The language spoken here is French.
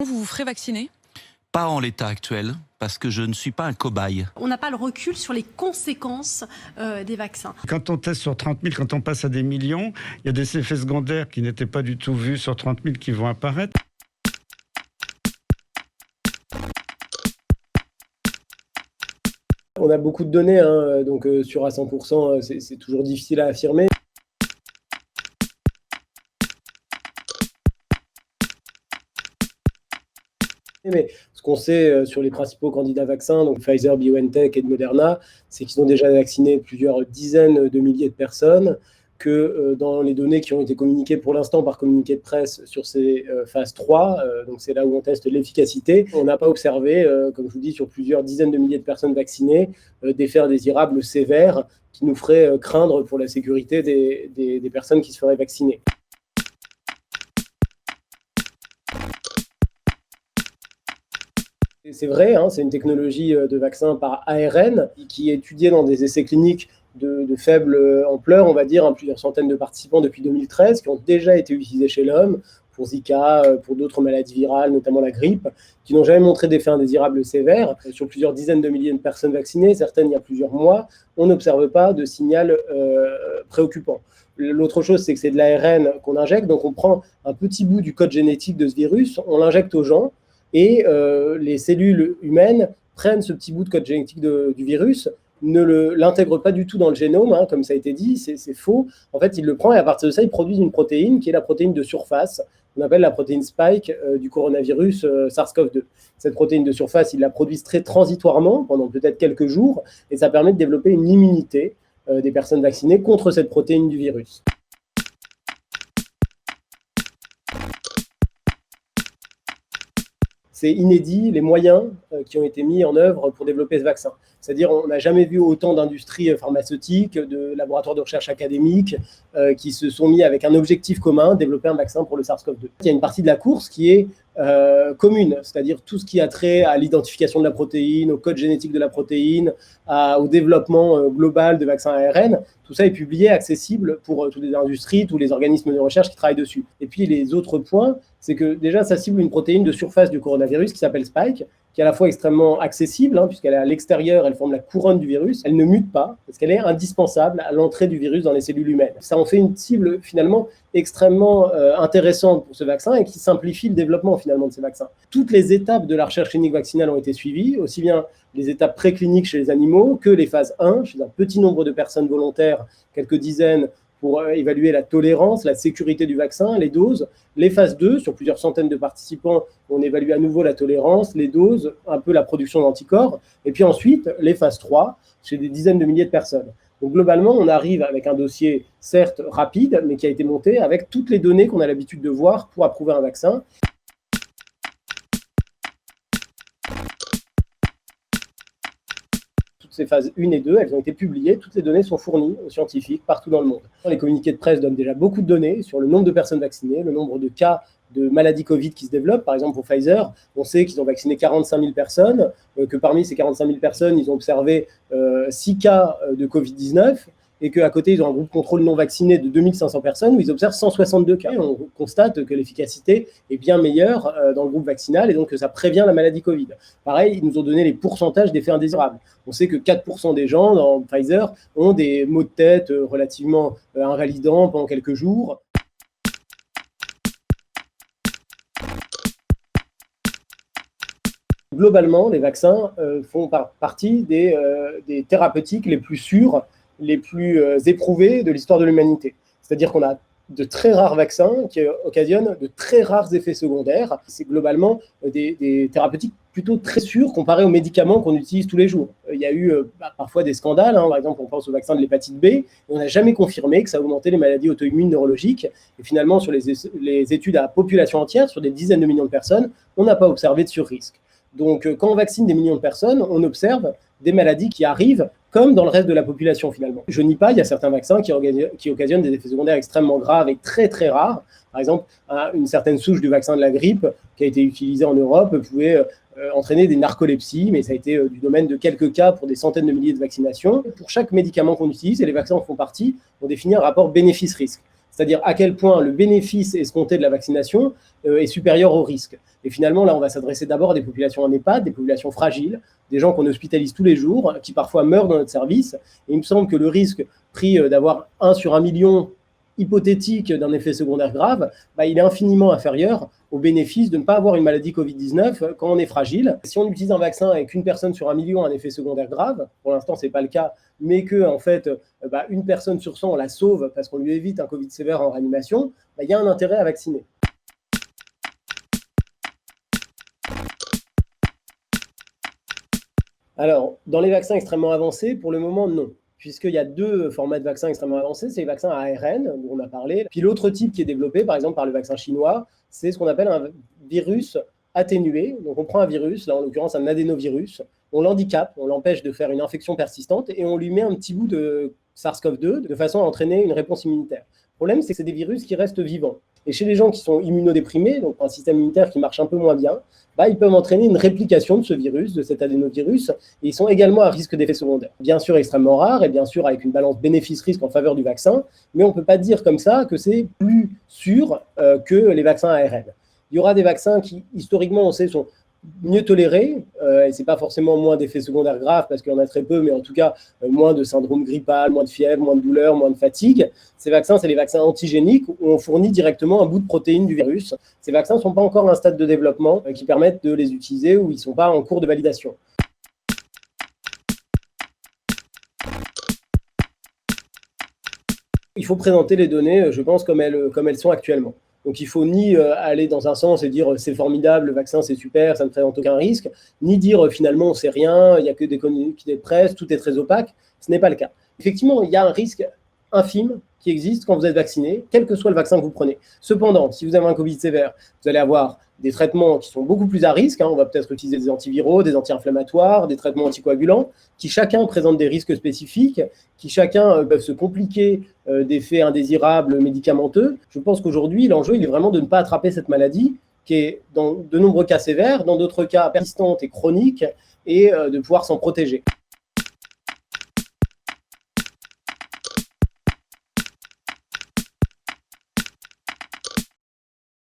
Vous vous ferez vacciner? Pas en l'état actuel, parce que je ne suis pas un cobaye. On n'a pas le recul sur les conséquences des vaccins. Quand on teste sur 30 000, quand on passe à des millions, il y a des effets secondaires qui n'étaient pas du tout vus sur 30 000 qui vont apparaître. On a beaucoup de données, donc sur à 100%, c'est toujours difficile à affirmer. Mais ce qu'on sait sur les principaux candidats vaccins, donc Pfizer, BioNTech et Moderna, c'est qu'ils ont déjà vacciné plusieurs dizaines de milliers de personnes, que dans les données qui ont été communiquées pour l'instant par communiqué de presse sur ces phases 3, donc c'est là où on teste l'efficacité, on n'a pas observé, comme je vous dis, sur plusieurs dizaines de milliers de personnes vaccinées, d'effets indésirables sévères qui nous feraient craindre pour la sécurité des personnes qui se feraient vacciner. C'est vrai, c'est une technologie de vaccin par ARN qui est étudiée dans des essais cliniques de faible ampleur, on va dire, plusieurs centaines de participants depuis 2013, qui ont déjà été utilisés chez l'homme, pour Zika, pour d'autres maladies virales, notamment la grippe, qui n'ont jamais montré d'effets indésirables sévères. Sur plusieurs dizaines de milliers de personnes vaccinées, certaines il y a plusieurs mois, on n'observe pas de signal préoccupant. L'autre chose, c'est que c'est de l'ARN qu'on injecte, donc on prend un petit bout du code génétique de ce virus, on l'injecte aux gens, et les cellules humaines prennent ce petit bout de code génétique du virus, ne l'intègrent pas du tout dans le génome, comme ça a été dit, c'est faux. En fait, ils le prennent et à partir de ça, ils produisent une protéine qui est la protéine de surface, qu'on appelle la protéine spike du coronavirus SARS-CoV-2. Cette protéine de surface, ils la produisent très transitoirement, pendant peut-être quelques jours, et ça permet de développer une immunité des personnes vaccinées contre cette protéine du virus. C'est inédit les moyens qui ont été mis en œuvre pour développer ce vaccin. C'est-à-dire on n'a jamais vu autant d'industries pharmaceutiques, de laboratoires de recherche académiques qui se sont mis avec un objectif commun, développer un vaccin pour le SARS-CoV-2. Il y a une partie de la course qui est commune, c'est-à-dire tout ce qui a trait à l'identification de la protéine, au code génétique de la protéine, au développement global de vaccins ARN. Tout ça est publié, accessible pour toutes les industries, tous les organismes de recherche qui travaillent dessus. Et puis les autres points, c'est que déjà ça cible une protéine de surface du coronavirus qui s'appelle Spike, qui est à la fois extrêmement accessible, puisqu'elle est à l'extérieur, elle forme la couronne du virus, elle ne mute pas, parce qu'elle est indispensable à l'entrée du virus dans les cellules humaines. Ça en fait une cible finalement extrêmement intéressante pour ce vaccin et qui simplifie le développement finalement de ces vaccins. Toutes les étapes de la recherche clinique vaccinale ont été suivies, aussi bien les étapes précliniques chez les animaux que les phases 1, chez un petit nombre de personnes volontaires, quelques dizaines, pour évaluer la tolérance, la sécurité du vaccin, les doses. Les phases 2, sur plusieurs centaines de participants, on évalue à nouveau la tolérance, les doses, un peu la production d'anticorps. Et puis ensuite, les phases 3, chez des dizaines de milliers de personnes. Donc globalement, on arrive avec un dossier certes rapide, mais qui a été monté avec toutes les données qu'on a l'habitude de voir pour approuver un vaccin. Ces phases 1 et 2, elles ont été publiées, toutes les données sont fournies aux scientifiques partout dans le monde. Les communiqués de presse donnent déjà beaucoup de données sur le nombre de personnes vaccinées, le nombre de cas de maladies Covid qui se développent. Par exemple, pour Pfizer, on sait qu'ils ont vacciné 45 000 personnes, que parmi ces 45 000 personnes, ils ont observé 6 cas de Covid-19, et qu'à côté, ils ont un groupe contrôle non vacciné de 2500 personnes où ils observent 162 cas. Et on constate que l'efficacité est bien meilleure dans le groupe vaccinal et donc que ça prévient la maladie Covid. Pareil, ils nous ont donné les pourcentages d'effets indésirables. On sait que 4% des gens dans Pfizer ont des maux de tête relativement invalidants pendant quelques jours. Globalement, les vaccins font partie des thérapeutiques les plus sûres, les plus éprouvés de l'histoire de l'humanité. C'est-à-dire qu'on a de très rares vaccins qui occasionnent de très rares effets secondaires. C'est globalement des thérapeutiques plutôt très sûres comparées aux médicaments qu'on utilise tous les jours. Il y a eu parfois des scandales, par exemple on pense au vaccin de l'hépatite B, et on n'a jamais confirmé que ça augmentait les maladies auto-immunes neurologiques. Et finalement, sur les études à la population entière, sur des dizaines de millions de personnes, on n'a pas observé de surrisque. Donc quand on vaccine des millions de personnes, on observe des maladies qui arrivent comme dans le reste de la population finalement. Je nie pas, il y a certains vaccins qui occasionnent des effets secondaires extrêmement graves et très très rares. Par exemple, une certaine souche du vaccin de la grippe qui a été utilisée en Europe pouvait entraîner des narcolepsies, mais ça a été du domaine de quelques cas pour des centaines de milliers de vaccinations. Pour chaque médicament qu'on utilise, et les vaccins en font partie, on définit un rapport bénéfice-risque. c'est-à-dire à quel point le bénéfice escompté de la vaccination est supérieur au risque. Et finalement, là, on va s'adresser d'abord à des populations en EHPAD, des populations fragiles, des gens qu'on hospitalise tous les jours, qui parfois meurent dans notre service. Et il me semble que le risque pris d'avoir 1 sur 1 million hypothétique d'un effet secondaire grave, il est infiniment inférieur au bénéfice de ne pas avoir une maladie Covid-19 quand on est fragile. Si on utilise un vaccin et qu'une personne sur 1 million a un effet secondaire grave, pour l'instant ce n'est pas le cas, mais que en fait, une personne sur 100 on la sauve parce qu'on lui évite un Covid sévère en réanimation, il y a un intérêt à vacciner. Alors, dans les vaccins extrêmement avancés, pour le moment, non. Puisqu'il y a 2 formats de vaccins extrêmement avancés, c'est les vaccins à ARN, dont on a parlé. Puis l'autre type qui est développé, par exemple, par le vaccin chinois, c'est ce qu'on appelle un virus atténué. Donc on prend un virus, là en l'occurrence un adénovirus, on l'handicape, on l'empêche de faire une infection persistante et on lui met un petit bout de SARS-CoV-2 de façon à entraîner une réponse immunitaire. Le problème, c'est que c'est des virus qui restent vivants. Et chez les gens qui sont immunodéprimés, donc un système immunitaire qui marche un peu moins bien, ils peuvent entraîner une réplication de ce virus, de cet adénovirus, et ils sont également à risque d'effets secondaires. Bien sûr extrêmement rare, et bien sûr avec une balance bénéfice-risque en faveur du vaccin, mais on ne peut pas dire comme ça que c'est plus sûr que les vaccins ARN. Il y aura des vaccins qui, historiquement, on sait, sont mieux tolérés, et ce n'est pas forcément moins d'effets secondaires graves, parce qu'il y en a très peu, mais en tout cas, moins de syndrome grippal, moins de fièvre, moins de douleur, moins de fatigue. Ces vaccins, c'est les vaccins antigéniques, où on fournit directement un bout de protéine du virus. Ces vaccins ne sont pas encore à un stade de développement qui permettent de les utiliser, ou ils ne sont pas en cours de validation. Il faut présenter les données, je pense, comme elles sont actuellement. Donc il ne faut ni aller dans un sens et dire c'est formidable, le vaccin c'est super, ça ne présente aucun risque, ni dire finalement on ne sait rien, il n'y a que des communiqués de presse, tout est très opaque. Ce n'est pas le cas. Effectivement, il y a un risque infime qui existe quand vous êtes vacciné, quel que soit le vaccin que vous prenez. Cependant, si vous avez un Covid sévère, vous allez avoir des traitements qui sont beaucoup plus à risque. On va peut-être utiliser des antiviraux, des anti-inflammatoires, des traitements anticoagulants, qui chacun présentent des risques spécifiques, qui chacun peuvent se compliquer d'effets indésirables médicamenteux. Je pense qu'aujourd'hui, l'enjeu, il est vraiment de ne pas attraper cette maladie, qui est dans de nombreux cas sévères, dans d'autres cas persistante et chronique, et de pouvoir s'en protéger.